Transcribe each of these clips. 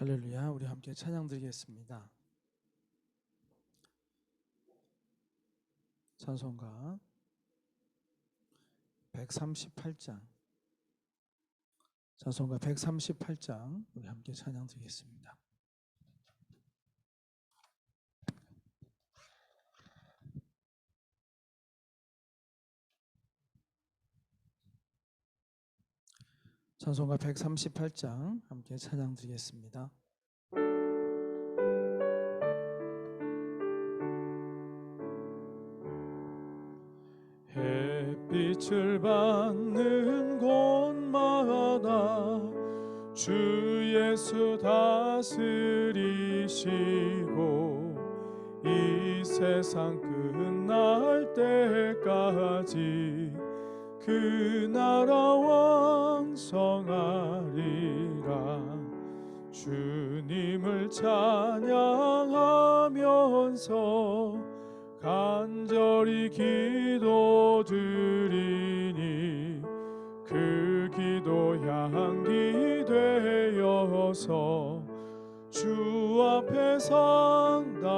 할렐루야. 우리 함께 찬양 드리겠습니다. 찬송가 138장 찬송가 138장 우리 함께 찬양 드리겠습니다. 찬송가 138장 함께 찬양 드리겠습니다. 햇빛을 받는 곳마다 주 예수 다스리시고 이 세상 끝날 때까지 그 나라 왕성하리라. 주님을 찬양하면서 간절히 기도드리니 그 기도 향기 되어서 주 앞에 상달하도다.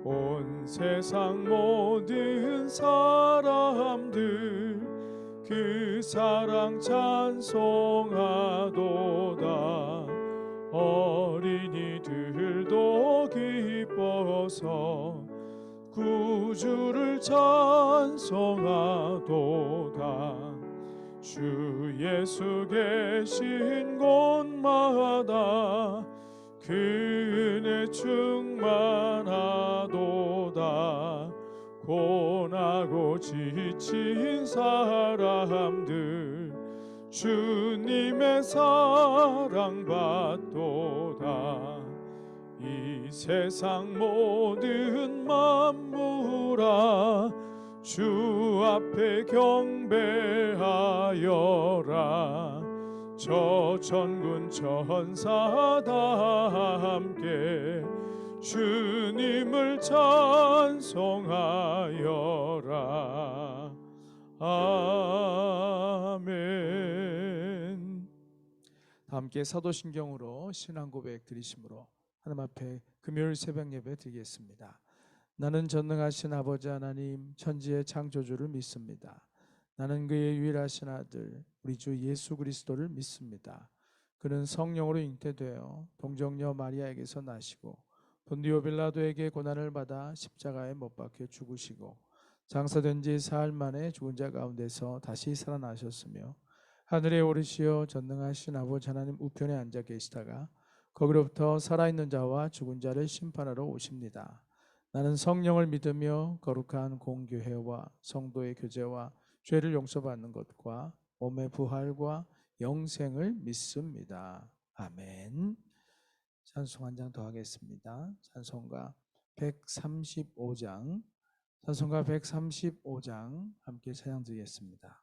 온 세상 모든 사람들 그 사랑 찬송하도다. 어린이들도 기뻐서 구주를 찬송하도다. 주 예수 계신 곳마다 그 은혜 충만하도다. 고나고 지친 사람들 주님의 사랑 받도다. 이 세상 모든 만물아 주 앞에 경배하여라. 저 천군 천사 다 함께 주님을 찬송하여라. 아멘. 다 함께 사도신경으로 신앙 고백 드리심으로 하나님 앞에 금요일 새벽 예배 드리겠습니다. 나는 전능하신 아버지 하나님 천지의 창조주를 믿습니다. 나는 그의 유일하신 아들 우리 주 예수 그리스도를 믿습니다. 그는 성령으로 잉태되어 동정녀 마리아에게서 나시고 본디오 빌라도에게 고난을 받아 십자가에 못 박혀 죽으시고 장사된 지 사흘 만에 죽은 자 가운데서 다시 살아나셨으며 하늘에 오르시어 전능하신 아버지 하나님 우편에 앉아 계시다가 거기로부터 살아있는 자와 죽은 자를 심판하러 오십니다. 나는 성령을 믿으며 거룩한 공교회와 성도의 교제와 죄를 용서받는 것과 몸의 부활과 영생을 믿습니다. 아멘. 찬송 한 장 더 하겠습니다. 찬송가 135장 찬송가 135장 함께 찬양 드리겠습니다.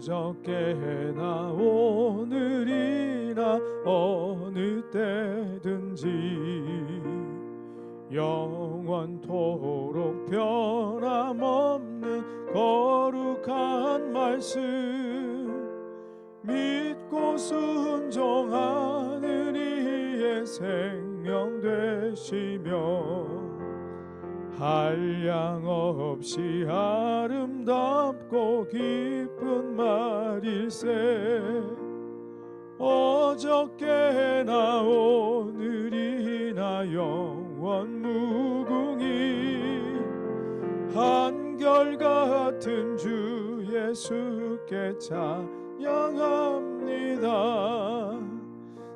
어저께나 오늘이나 어느 때든지 영원토록 변함없는 거룩한 말씀 믿고 순종하는 이의 생명 되시며 한량없이 아름답고 기쁜 말일세. 어저께나 오늘이나 영원 무궁히 한결같은 주 예수께 찬양합니다.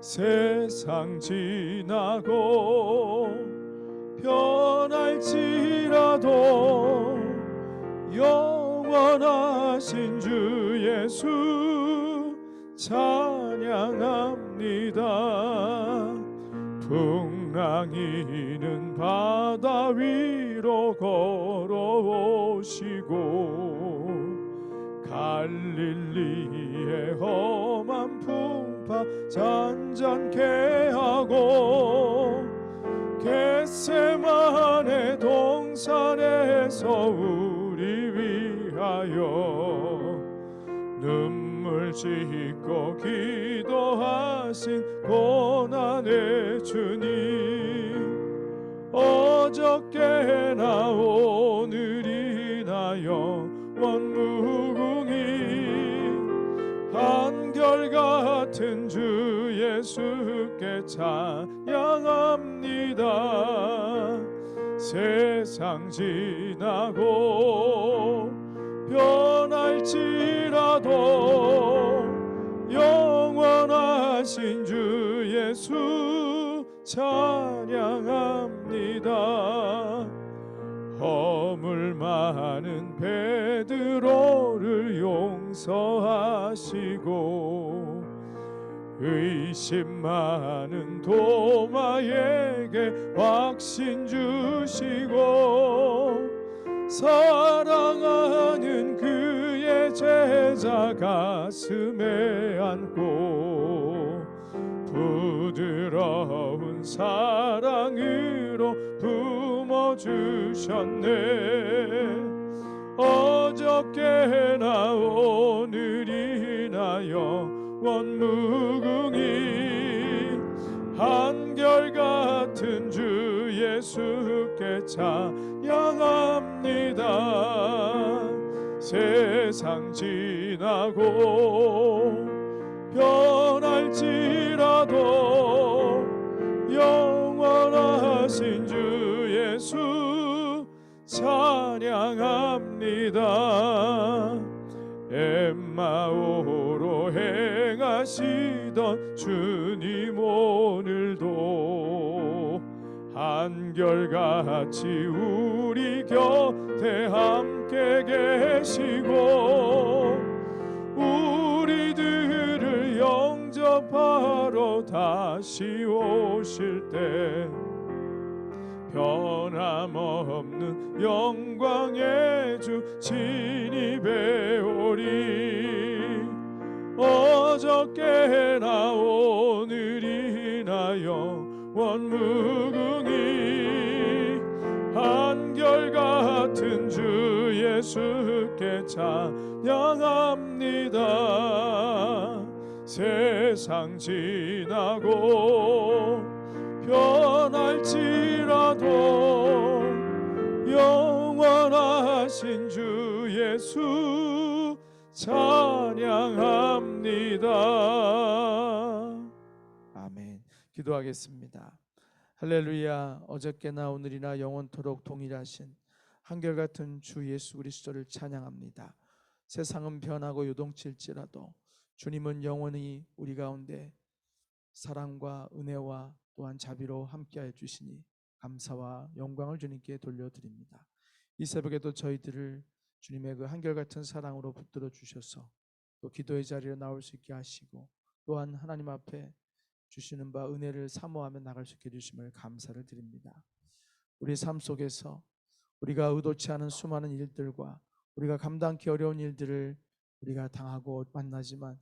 세상 지나고 변할지라도 영원하신 주 예수 찬양합니다. 풍랑이는 바다 위로 걸어오시고 갈릴리의 험한 풍파 잔잔케 하고 겟세마네 동산에서 우리 위하여 눈물 짓고 기도하신 고난의 주님, 어저께나 오늘이나 영원무궁히 한결같은 주 예수께 찬양합니다. 세상 지나고 변할지라도 영원하신 주 예수 찬양합니다. 허물 많은 베드로를 용서하시고 의심 많은 도마에게 확신 주시고 사랑하는 그의 제자 가슴에 안고 부드러운 사랑으로 품어주셨네. 어저께나 오늘이나 영원무궁히 한결같은 주 예수께 찬양합니다. 세상 지나고 변할지라도 영원하신 주 예수 찬양합니다. 엠마오로 행하시던 주님 오늘도 한결같이 우리 곁에 함께 계시고 우리들을 영접하러 다시 오실 때 변함없는 영광의 주 진입해 오리. 어저께나 오늘이나 영원무궁히 한결같은 주 예수께 찬양합니다. 세상 지나고 변할지라도 영원하신 주 예수 찬양합니다. 아멘. 기도하겠습니다. 할렐루야. 어저께나 오늘이나 영원토록 동일하신 한결같은 주 예수 그리스도를 찬양합니다. 세상은 변하고 요동칠지라도 주님은 영원히 우리 가운데 사랑과 은혜와 또한 자비로 함께하여 주시니 감사와 영광을 주님께 돌려드립니다. 이 새벽에도 저희들을 주님의 그 한결같은 사랑으로 붙들어 주셔서 또 기도의 자리에 나올 수 있게 하시고 또한 하나님 앞에 주시는 바 은혜를 사모하며 나갈 수 있게 해주심을 감사를 드립니다. 우리 삶 속에서 우리가 의도치 않은 수많은 일들과 우리가 감당하기 어려운 일들을 우리가 당하고 만나지만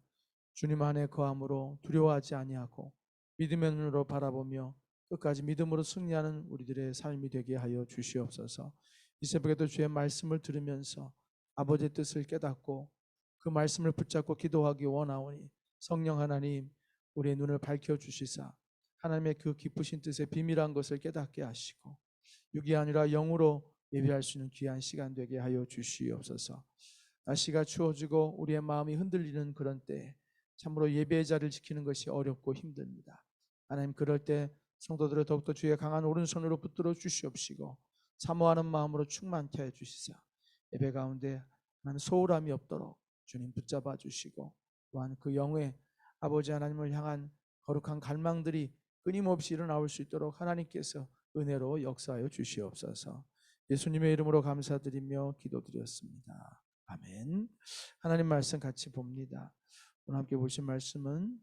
주님 안에 거함으로 두려워하지 아니하고 믿음의 눈으로 바라보며 끝까지 믿음으로 승리하는 우리들의 삶이 되게 하여 주시옵소서. 이 새벽에도 주의 말씀을 들으면서 아버지의 뜻을 깨닫고 그 말씀을 붙잡고 기도하기 원하오니 성령 하나님 우리의 눈을 밝혀주시사 하나님의 그 깊으신 뜻의 비밀한 것을 깨닫게 하시고 육이 아니라 영으로 예배할 수 있는 귀한 시간 되게 하여 주시옵소서. 날씨가 추워지고 우리의 마음이 흔들리는 그런 때에 참으로 예배의 자리를 지키는 것이 어렵고 힘듭니다. 하나님 그럴 때 성도들을 더욱더 주의 강한 오른손으로 붙들어 주시옵시고 사모하는 마음으로 충만케 해 주시사 예배 가운데 하나님 소홀함이 없도록 주님 붙잡아 주시고 또한 그 영의 아버지 하나님을 향한 거룩한 갈망들이 끊임없이 일어나올 수 있도록 하나님께서 은혜로 역사하여 주시옵소서. 예수님의 이름으로 감사드리며 기도드렸습니다. 아멘. 하나님 말씀 같이 봅니다. 오늘 함께 보신 말씀은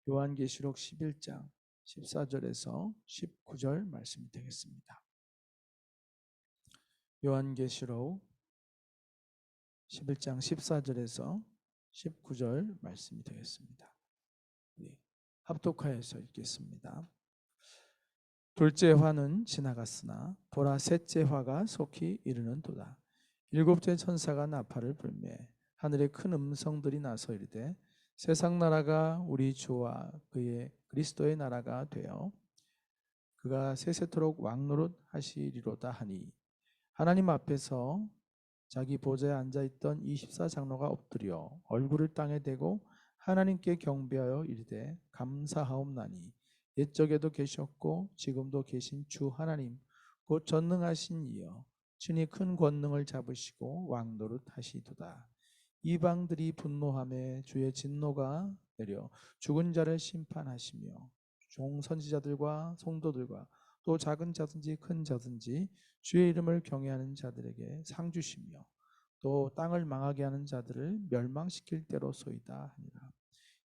요한계시록 11장 14절에서 19절 말씀이 되겠습니다. 요한계시록 11장 14절에서 19절 말씀이 되겠습니다. 우리 합독하여서 읽겠습니다. 둘째 화는 지나갔으나 보라 셋째 화가 속히 이르는도다. 일곱째 천사가 나팔을 불매 하늘에 큰 음성들이 나서 이르되 세상 나라가 우리 주와 그의 그리스도의 나라가 되어 그가 세세토록 왕노릇 하시리로다 하니 하나님 앞에서 자기 보좌에 앉아있던 24장로가 엎드려 얼굴을 땅에 대고 하나님께 경배하여 이르되 감사하옵나니 옛적에도 계셨고 지금도 계신 주 하나님 곧 전능하신 이여 친히 큰 권능을 잡으시고 왕노릇 하시도다. 이방들이 분노하며 주의 진노가 내려 죽은 자를 심판하시며 종 선지자들과 성도들과 또 작은 자든지 큰 자든지 주의 이름을 경외하는 자들에게 상 주시며 또 땅을 망하게 하는 자들을 멸망시킬 때로소이다 하니라.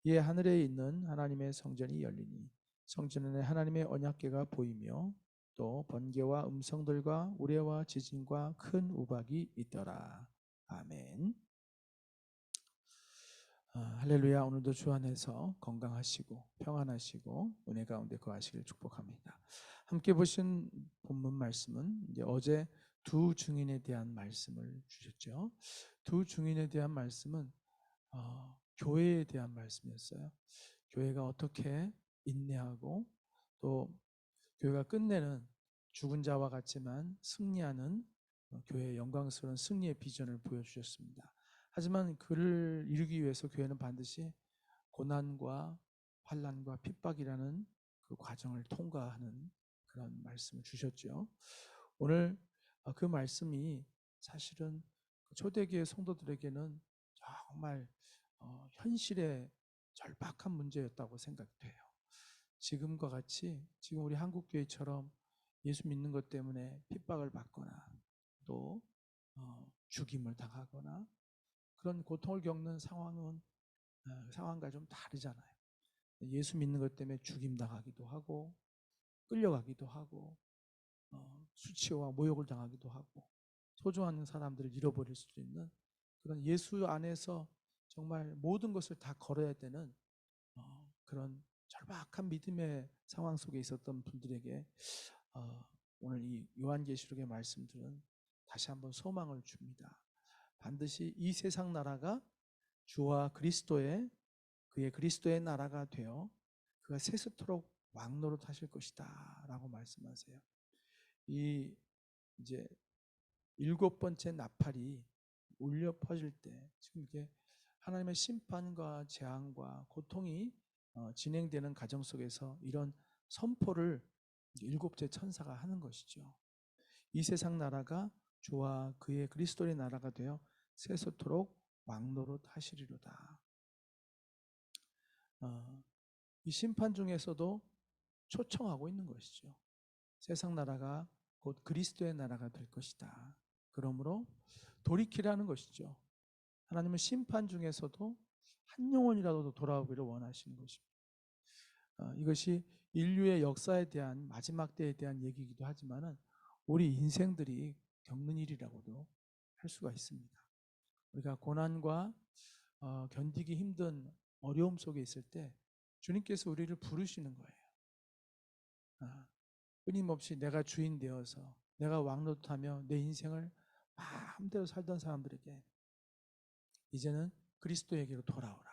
이에 하늘에 있는 하나님의 성전이 열리니 성전 안에 하나님의 언약궤가 보이며 또 번개와 음성들과 우레와 지진과 큰 우박이 있더라. 아멘. 할렐루야. 오늘도 주 안에서 건강하시고 평안하시고 은혜 가운데 거하시길 축복합니다. 함께 보신 본문 말씀은 이제 어제 두 증인에 대한 말씀을 주셨죠. 두 증인에 대한 말씀은 교회에 대한 말씀이었어요. 교회가 어떻게 인내하고 또 교회가 끝내는 죽은 자와 같지만 승리하는 교회의 영광스러운 승리의 비전을 보여주셨습니다. 하지만 그를 이루기 위해서 교회는 반드시 고난과 환난과 핍박이라는 그 과정을 통과하는 그런 말씀을 주셨죠. 오늘 그 말씀이 사실은 초대교회 성도들에게는 정말 현실의 절박한 문제였다고 생각돼요. 지금과 같이 지금 우리 한국교회처럼 예수 믿는 것 때문에 핍박을 받거나 또 죽임을 당하거나 그런 고통을 겪는 상황과 좀 다르잖아요. 예수 믿는 것 때문에 죽임 당하기도 하고 끌려가기도 하고 수치와 모욕을 당하기도 하고 소중한 사람들을 잃어버릴 수도 있는 그런 예수 안에서 정말 모든 것을 다 걸어야 되는 그런 절박한 믿음의 상황 속에 있었던 분들에게 오늘 이 요한계시록의 말씀들은 다시 한번 소망을 줍니다. 반드시 이 세상 나라가 주와 그리스도의 그의 그리스도의 나라가 되어 그가 세세토록 왕노릇 하실 것이다 라고 말씀하세요. 이 이제 일곱 번째 나팔이 울려 퍼질 때 지금 이게 하나님의 심판과 재앙과 고통이 진행되는 과정 속에서 이런 선포를 일곱째 천사가 하는 것이죠. 이 세상 나라가 주와 그의 그리스도의 나라가 되어 세세토록 왕노릇 하시리로다. 이 심판 중에서도 초청하고 있는 것이죠. 세상 나라가 곧 그리스도의 나라가 될 것이다. 그러므로 돌이키라는 것이죠. 하나님은 심판 중에서도 한 영혼이라도 돌아오기를 원하시는 것입니다. 이것이 인류의 역사에 대한 마지막 때에 대한 얘기이기도 하지만은 우리 인생들이 겪는 일이라고도 할 수가 있습니다. 우리가 고난과 견디기 힘든 어려움 속에 있을 때 주님께서 우리를 부르시는 거예요. 끊임없이 내가 주인 되어서 내가 왕노릇하며 내 인생을 마음대로 살던 사람들에게 이제는 그리스도에게로 돌아오라.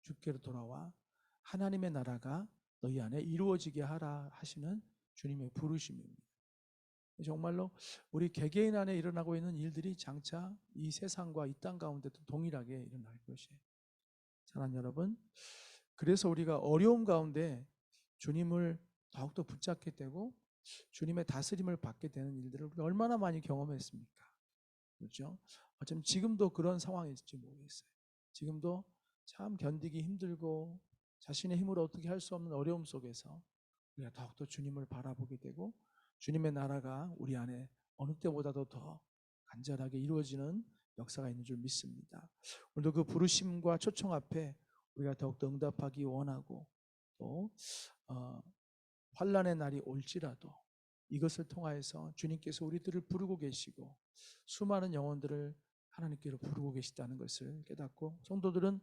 주께로 돌아와 하나님의 나라가 너희 안에 이루어지게 하라 하시는 주님의 부르심입니다. 정말로 우리 개개인 안에 일어나고 있는 일들이 장차 이 세상과 이 땅 가운데도 동일하게 일어날 것이에요. 사랑하는 여러분, 그래서 우리가 어려움 가운데 주님을 더욱더 붙잡게 되고 주님의 다스림을 받게 되는 일들을 우리가 얼마나 많이 경험했습니까? 그렇죠? 어쩜 지금도 그런 상황일지 모르겠어요. 지금도 참 견디기 힘들고 자신의 힘으로 어떻게 할 수 없는 어려움 속에서 우리가 더욱더 주님을 바라보게 되고 주님의 나라가 우리 안에 어느 때보다도 더 간절하게 이루어지는 역사가 있는 줄 믿습니다. 오늘도 그 부르심과 초청 앞에 우리가 더욱더 응답하기 원하고 또 환난의 날이 올지라도 이것을 통하여서 주님께서 우리들을 부르고 계시고 수많은 영혼들을 하나님께로 부르고 계시다는 것을 깨닫고 성도들은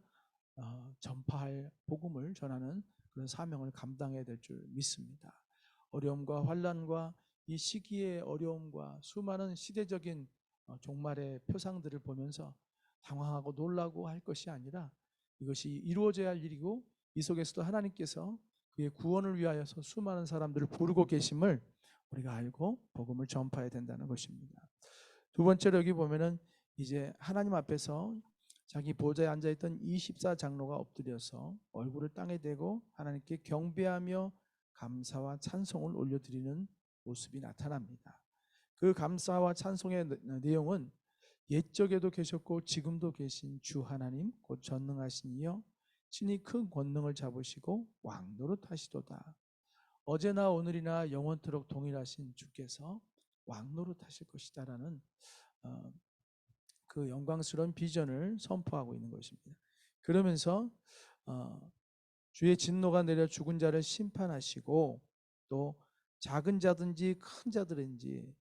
전파할 복음을 전하는 그런 사명을 감당해야 될 줄 믿습니다. 어려움과 환난과 이 시기의 어려움과 수많은 시대적인 종말의 표상들을 보면서 당황하고 놀라고 할 것이 아니라 이것이 이루어져야 할 일이고 이 속에서도 하나님께서 그의 구원을 위하여서 수많은 사람들을 부르고 계심을 우리가 알고 복음을 전파해야 된다는 것입니다. 두 번째로 여기 보면은 이제 하나님 앞에서 자기 보좌에 앉아있던 24장로가 엎드려서 얼굴을 땅에 대고 하나님께 경배하며 감사와 찬송을 올려드리는 모습이 나타납니다. 그 감사와 찬송의 내용은 옛적에도 계셨고 지금도 계신 주 하나님 곧 전능하신 이여 친히 큰 권능을 잡으시고 왕노릇 하시도다. 어제나 오늘이나 영원토록 동일하신 주께서 왕노릇 하실 것이다라는 그 영광스러운 비전을 선포하고 있는 것입니다. 그러면서 주의 진노가 내려 죽은 자를 심판하시고 또 작은 자든지 큰 자들인지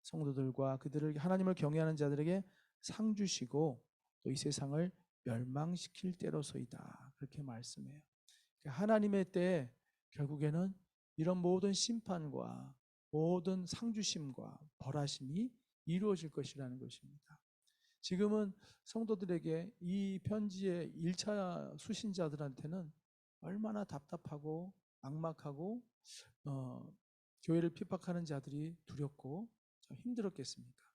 성도들과 그들을 하나님을 경외하는 자들에게 상 주시고 또 이 세상을 멸망시킬 때로소이다. 그렇게 말씀해요. 하나님의 때에 결국에는 이런 모든 심판과 모든 상 주심과 벌하심이 이루어질 것이라는 것입니다. 지금은 성도들에게 이 편지의 1차 수신자들한테는 얼마나 답답하고 막막하고 교회를 핍박하는 자들이 두렵고 좀 힘들었겠습니까?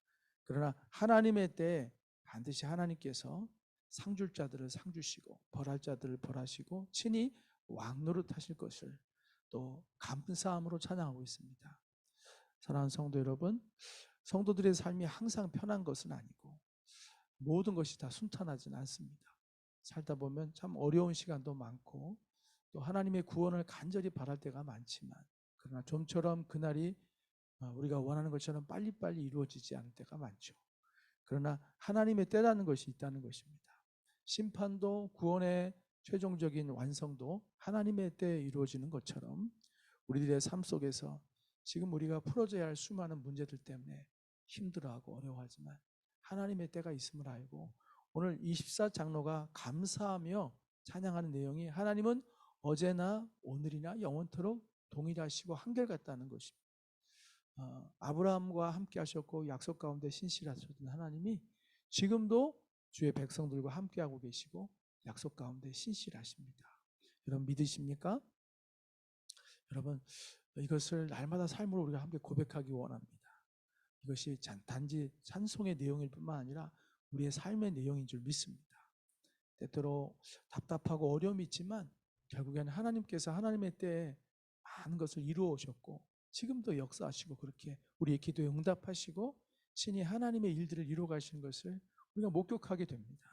그러나 하나님의 때에 반드시 하나님께서 상줄 자들을 상주시고 벌할 자들을 벌하시고 친히 왕노릇 하실 것을 또 감사함으로 찬양하고 있습니다. 사랑하는 성도 여러분, 성도들의 삶이 항상 편한 것은 아니고 모든 것이 다 순탄하지는 않습니다. 살다 보면 참 어려운 시간도 많고 또 하나님의 구원을 간절히 바랄 때가 많지만 그러나 좀처럼 그날이 우리가 원하는 것처럼 빨리빨리 이루어지지 않을 때가 많죠. 그러나 하나님의 때라는 것이 있다는 것입니다. 심판도 구원의 최종적인 완성도 하나님의 때에 이루어지는 것처럼 우리들의 삶 속에서 지금 우리가 풀어져야 할 수많은 문제들 때문에 힘들어하고 어려워하지만 하나님의 때가 있음을 알고 오늘 24장로가 감사하며 찬양하는 내용이 하나님은 어제나 오늘이나 영원토록 동일하시고 한결같다는 것입니다. 아브라함과 함께 하셨고 약속 가운데 신실하셨던 하나님이 지금도 주의 백성들과 함께하고 계시고 약속 가운데 신실하십니다. 여러분 믿으십니까? 여러분 이것을 날마다 삶으로 우리가 함께 고백하기 원합니다. 이것이 단지 찬송의 내용일 뿐만 아니라 우리의 삶의 내용인 줄 믿습니다. 때때로 답답하고 어려움이 있지만 결국에는 하나님께서 하나님의 때에 많은 것을 이루어 오셨고 지금도 역사하시고 그렇게 우리의 기도에 응답하시고 친히 하나님의 일들을 이루어 가시는 것을 우리가 목격하게 됩니다.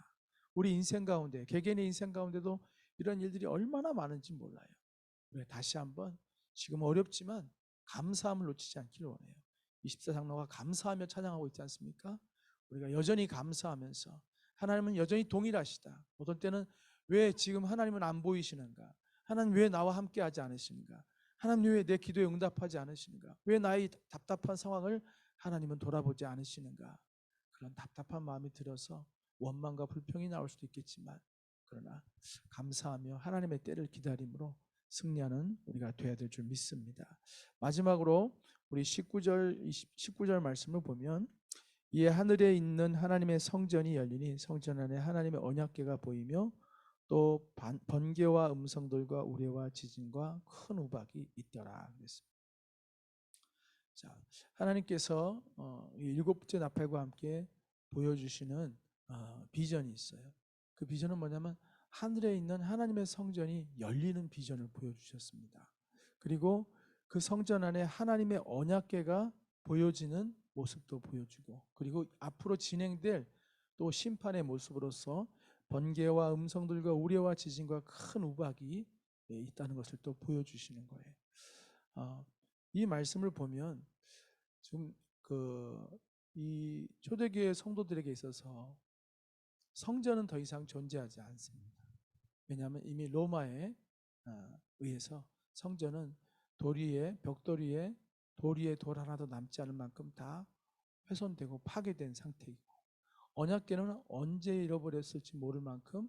우리 인생 가운데 개개인의 인생 가운데도 이런 일들이 얼마나 많은지 몰라요. 우리가 다시 한번 지금 어렵지만 감사함을 놓치지 않기를 원해요. 24장로가 감사하며 찬양하고 있지 않습니까? 우리가 여전히 감사하면서 하나님은 여전히 동일하시다. 어떤 때는 왜 지금 하나님은 안 보이시는가? 하나님 왜 나와 함께 하지 않으시는가? 하나님 왜 내 기도에 응답하지 않으시는가? 왜 나의 답답한 상황을 하나님은 돌아보지 않으시는가? 그런 답답한 마음이 들어서 원망과 불평이 나올 수도 있겠지만 그러나 감사하며 하나님의 때를 기다림으로 승리하는 우리가 되어야 될 줄 믿습니다. 마지막으로 우리 19절 말씀을 보면 이에 하늘에 있는 하나님의 성전이 열리니 성전 안에 하나님의 언약궤가 보이며 또 번개와 음성들과 우레와 지진과 큰 우박이 있더라 그랬습니다. 자, 하나님께서 일곱 번째 나팔과 함께 보여주시는 비전이 있어요. 그 비전은 뭐냐면 하늘에 있는 하나님의 성전이 열리는 비전을 보여주셨습니다. 그리고 그 성전 안에 하나님의 언약궤가 보여지는 모습도 보여주고 그리고 앞으로 진행될 또 심판의 모습으로서 번개와 음성들과 우레와 지진과 큰 우박이 있다는 것을 또 보여주시는 거예요. 이 말씀을 보면 지금 이 초대교회 성도들에게 있어서 성전은 더 이상 존재하지 않습니다. 왜냐하면 이미 로마에 의해서 성전은 벽돌 위에 돌 하나도 남지 않을 만큼 다 훼손되고 파괴된 상태이고 언약궤는 언제 잃어버렸을지 모를 만큼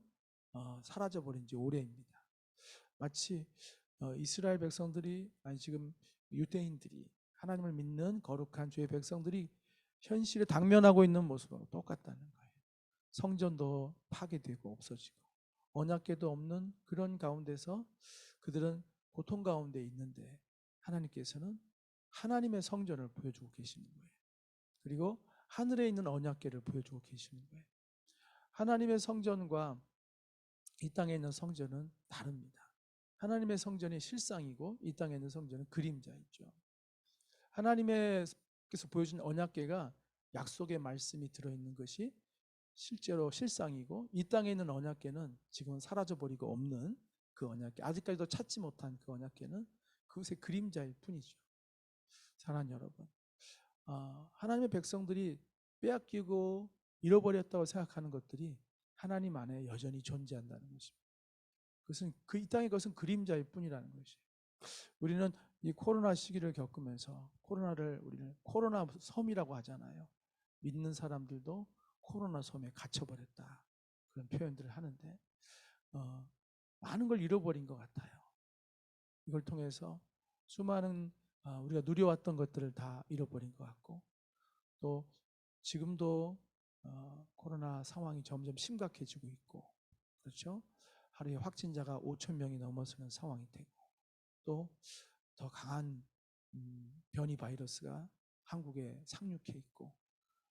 사라져버린 지 오래입니다. 마치 이스라엘 백성들이, 아니 지금 유대인들이, 하나님을 믿는 거룩한 주의 백성들이 현실에 당면하고 있는 모습하고 똑같다는 거예요. 성전도 파괴되고 없어지고 언약궤도 없는 그런 가운데서 그들은 고통 가운데 있는데, 하나님께서는 하나님의 성전을 보여주고 계시는 거예요. 그리고 하늘에 있는 언약궤를 보여주고 계시는 거예요. 하나님의 성전과 이 땅에 있는 성전은 다릅니다. 하나님의 성전이 실상이고 이 땅에 있는 성전은 그림자이죠. 하나님께서 보여준 언약궤가 약속의 말씀이 들어있는 것이 실제로 실상이고, 이 땅에 있는 언약궤는 지금은 사라져버리고 없는 그 언약궤, 아직까지도 찾지 못한 그 언약궤는 그것의 그림자일 뿐이죠. 사랑하는 여러분, 하나님의 백성들이 빼앗기고 잃어버렸다고 생각하는 것들이 하나님 안에 여전히 존재한다는 것입니다. 그것은 이 땅의 것은 그림자일 뿐이라는 것이에요. 우리는 이 코로나 시기를 겪으면서 코로나를 우리는 코로나 섬이라고 하잖아요. 믿는 사람들도 코로나 섬에 갇혀버렸다, 그런 표현들을 하는데 많은 걸 잃어버린 것 같아요. 이걸 통해서 수많은 우리가 누려왔던 것들을 다 잃어버린 것 같고, 또 지금도 코로나 상황이 점점 심각해지고 있고, 그렇죠? 하루에 확진자가 5천 명이 넘어서는 상황이 되고, 또 더 강한 변이 바이러스가 한국에 상륙해 있고,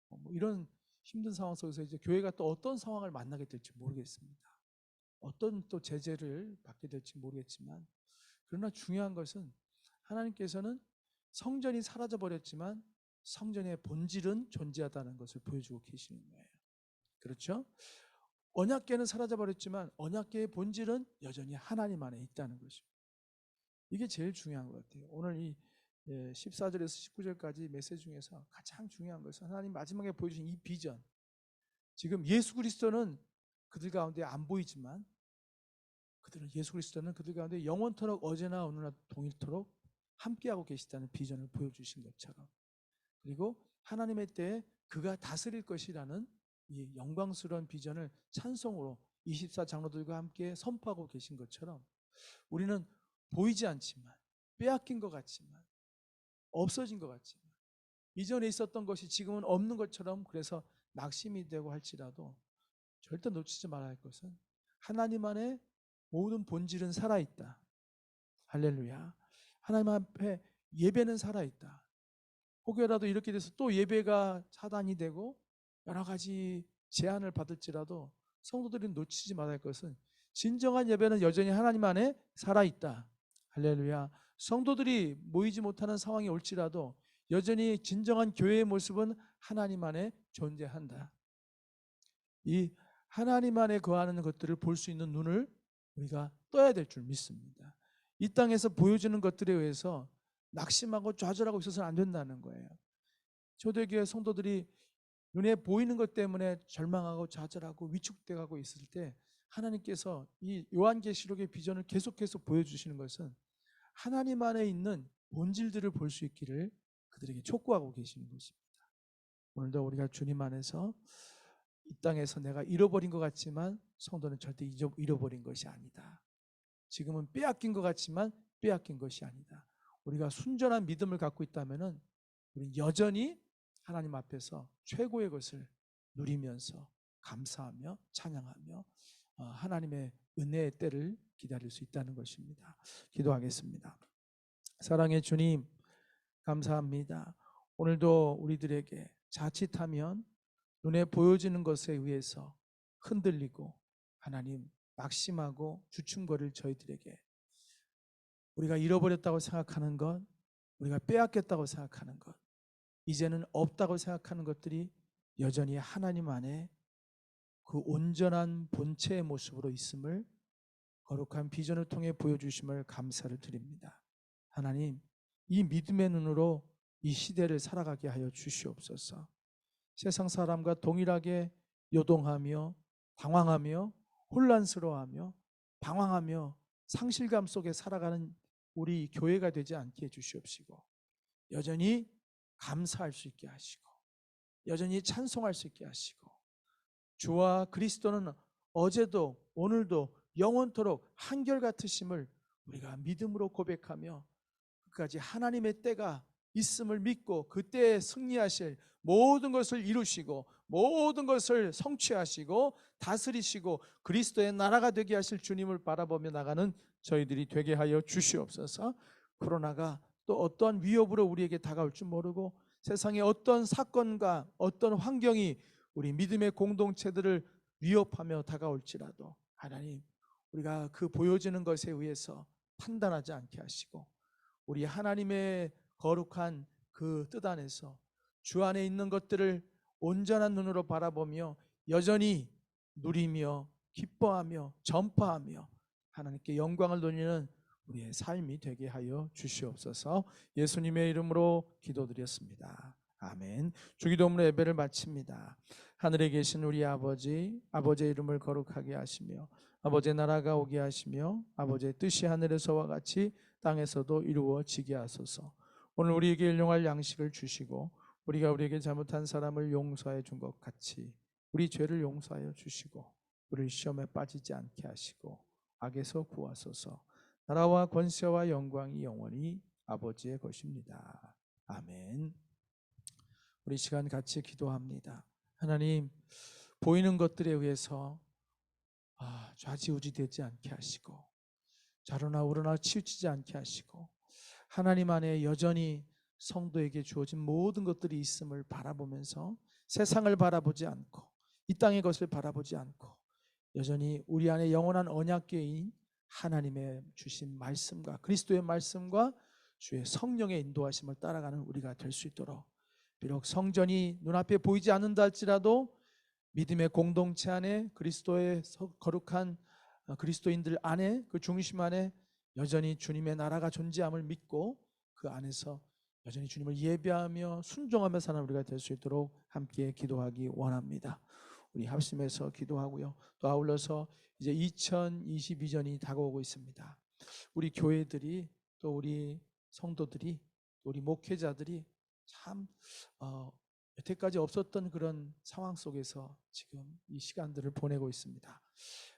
뭐 이런 힘든 상황 속에서 이제 교회가 또 어떤 상황을 만나게 될지 모르겠습니다. 어떤 또 제재를 받게 될지 모르겠지만, 그러나 중요한 것은 하나님께서는 성전이 사라져 버렸지만 성전의 본질은 존재하다는 것을 보여주고 계시는 거예요. 그렇죠? 언약궤는 사라져 버렸지만 언약궤의 본질은 여전히 하나님 안에 있다는 것입니다. 이게 제일 중요한 것 같아요. 오늘 이 14절에서 19절까지 메시지 중에서 가장 중요한 것은 하나님 마지막에 보여주신 이 비전. 지금 예수 그리스도는 그들 가운데 안 보이지만, 예수 그리스도는 그들 가운데 영원토록 어제나 오늘나 동일토록 함께하고 계시다는 비전을 보여주신 것처럼, 그리고 하나님의 때에 그가 다스릴 것이라는 이 영광스러운 비전을 찬송으로 24장로들과 함께 선포하고 계신 것처럼, 우리는 보이지 않지만, 빼앗긴 것 같지만, 없어진 것 같지만, 이전에 있었던 것이 지금은 없는 것처럼 그래서 낙심이 되고 할지라도 절대 놓치지 말아야 할 것은 하나님 안에 모든 본질은 살아있다. 할렐루야. 하나님 앞에 예배는 살아있다. 혹여라도 이렇게 돼서 또 예배가 차단이 되고 여러 가지 제한을 받을지라도 성도들이 놓치지 말아야 할 것은 진정한 예배는 여전히 하나님 안에 살아있다. 할렐루야. 성도들이 모이지 못하는 상황이 올지라도 여전히 진정한 교회의 모습은 하나님 안에 존재한다. 이 하나님 안에 거하는 것들을 볼 수 있는 눈을 우리가 떠야 될 줄 믿습니다. 이 땅에서 보여지는 것들에 의해서 낙심하고 좌절하고 있어서는 안 된다는 거예요. 초대교회 성도들이 눈에 보이는 것 때문에 절망하고 좌절하고 위축되고 있을 때 하나님께서 이 요한계시록의 비전을 계속해서 보여주시는 것은 하나님 안에 있는 본질들을 볼 수 있기를 그들에게 촉구하고 계시는 것입니다. 오늘도 우리가 주님 안에서 이 땅에서 내가 잃어버린 것 같지만 성도는 절대 잃어버린 것이 아니다. 지금은 빼앗긴 것 같지만 빼앗긴 것이 아니다. 우리가 순전한 믿음을 갖고 있다면 우리 여전히 하나님 앞에서 최고의 것을 누리면서 감사하며 찬양하며 하나님의 은혜의 때를 기다릴 수 있다는 것입니다. 기도하겠습니다. 사랑의 주님, 감사합니다. 오늘도 우리들에게 자칫하면 눈에 보여지는 것에 의해서 흔들리고 하나님 낙심하고 주춤거릴 저희들에게 우리가 잃어버렸다고 생각하는 것, 우리가 빼앗겼다고 생각하는 것, 이제는 없다고 생각하는 것들이 여전히 하나님 안에 그 온전한 본체의 모습으로 있음을 거룩한 비전을 통해 보여주심을 감사를 드립니다. 하나님, 이 믿음의 눈으로 이 시대를 살아가게 하여 주시옵소서. 세상 사람과 동일하게 요동하며 당황하며 혼란스러워하며 방황하며 상실감 속에 살아가는 우리 교회가 되지 않게 해주시옵시고, 여전히 감사할 수 있게 하시고 여전히 찬송할 수 있게 하시고 주와 그리스도는 어제도 오늘도 영원토록 한결같으심을 우리가 믿음으로 고백하며 끝까지 하나님의 때가 있음을 믿고 그때에 승리하실 모든 것을 이루시고 모든 것을 성취하시고 다스리시고 그리스도의 나라가 되게 하실 주님을 바라보며 나가는 저희들이 되게 하여 주시옵소서. 코로나가 또 어떠한 위협으로 우리에게 다가올 줄 모르고 세상의 어떤 사건과 어떤 환경이 우리 믿음의 공동체들을 위협하며 다가올지라도 하나님, 우리가 그 보여지는 것에 의해서 판단하지 않게 하시고 우리 하나님의 거룩한 그 뜻 안에서 주 안에 있는 것들을 온전한 눈으로 바라보며 여전히 누리며 기뻐하며 전파하며 하나님께 영광을 돌리는 우리의 삶이 되게 하여 주시옵소서. 예수님의 이름으로 기도드렸습니다. 아멘. 주기도문으로 예배를 마칩니다. 하늘에 계신 우리 아버지, 아버지의 이름을 거룩하게 하시며 아버지의 나라가 오게 하시며 아버지의 뜻이 하늘에서와 같이 땅에서도 이루어지게 하소서. 오늘 우리에게 일용할 양식을 주시고 우리가 우리에게 잘못한 사람을 용서해 준 것 같이 우리 죄를 용서하여 주시고 우리를 시험에 빠지지 않게 하시고 악에서 구하소서. 나라와 권세와 영광이 영원히 아버지의 것입니다. 아멘. 우리 시간 같이 기도합니다. 하나님, 보이는 것들에 의해서 좌지우지 되지 않게 하시고 좌로나 우로나 치우치지 않게 하시고 하나님 안에 여전히 성도에게 주어진 모든 것들이 있음을 바라보면서 세상을 바라보지 않고 이 땅의 것을 바라보지 않고 여전히 우리 안에 영원한 언약궤인 하나님의 주신 말씀과 그리스도의 말씀과 주의 성령의 인도하심을 따라가는 우리가 될 수 있도록, 비록 성전이 눈앞에 보이지 않는다 할지라도 믿음의 공동체 안에 그리스도의 거룩한 그리스도인들 안에 그 중심 안에 여전히 주님의 나라가 존재함을 믿고 그 안에서 여전히 주님을 예배하며 순종하며 사는 우리가 될 수 있도록 함께 기도하기 원합니다. 우리 합심해서 기도하고요. 또 아울러서 이제 2022년이 다가오고 있습니다. 우리 교회들이 또 우리 성도들이 또 우리 목회자들이 참 여태까지 없었던 그런 상황 속에서 지금 이 시간들을 보내고 있습니다.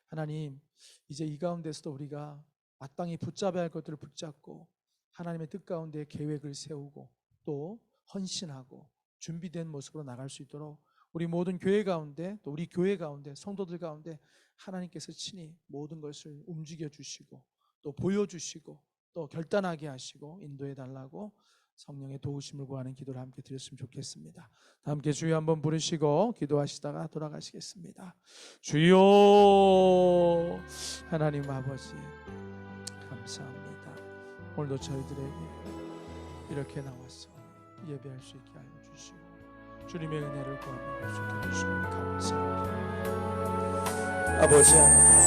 하나님, 이제 이 가운데서도 우리가 마땅히 붙잡아야 할 것들을 붙잡고 하나님의 뜻 가운데 계획을 세우고 또 헌신하고 준비된 모습으로 나갈 수 있도록 우리 모든 교회 가운데 또 우리 교회 가운데 성도들 가운데 하나님께서 친히 모든 것을 움직여 주시고 또 보여주시고 또 결단하게 하시고 인도해 달라고 성령의 도우심을 구하는 기도를 함께 드렸으면 좋겠습니다. 다 함께 주여 한번 부르시고 기도하시다가 돌아가시겠습니다. 주여. 하나님 아버지 감사합니다. 오늘도 저희들에게 이렇게 나와서 예배할 수 있게 하여 주시고 주님의 은혜를 구하며 갈 수 있게 해주시니 감사합니다. 아버지 하나님,